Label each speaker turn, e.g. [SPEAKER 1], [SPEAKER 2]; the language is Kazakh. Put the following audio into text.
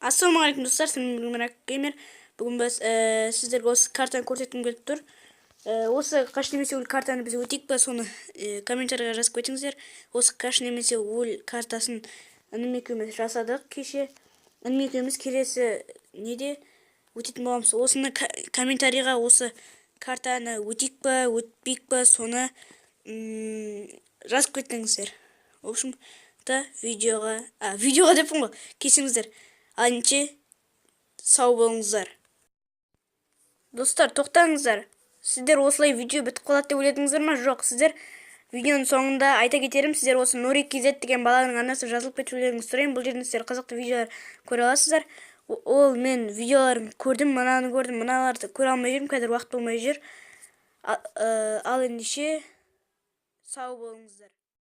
[SPEAKER 1] Ассалаумағалейкум достар, мен Мирак Геймер. Бүгін біз сіздерге осы картаны көрсеткім келіп тұр. Осы қаш немесе өл картаны біз өтейік па, соны комментарийға жазып кетіңіздер. Осы қаш немесе өл картасын інім екеуміз жасадық кеше. Інім екеуміз келесі неде өтетін боламыз. Осыны комментарийға осы картаны өтейік па, өтпейік па, соны жазып кетіңіздер. В общем, видеоға деппін ғой, кесіңіздер. Анче сау болыңыздар. Достар, тоқтаңыздар. Сіздер осылай видео бітіп қалады деп ойладыңыздар ма? Жоқ, сіздер видеоның соңында айта кетерім, сіздер осы Нури-KZ деген баланың анасы жазылып кетулеріңізді сұраймын. Бұл жерден сіздер қызықты видеолар көре аласыздар. Ол мен видеоларын көрдім, мынаны көрдім, мыналарды көре алмай жүрмін, қазір уақыт болмай жүр. Ал ендеше сау болыңыздар.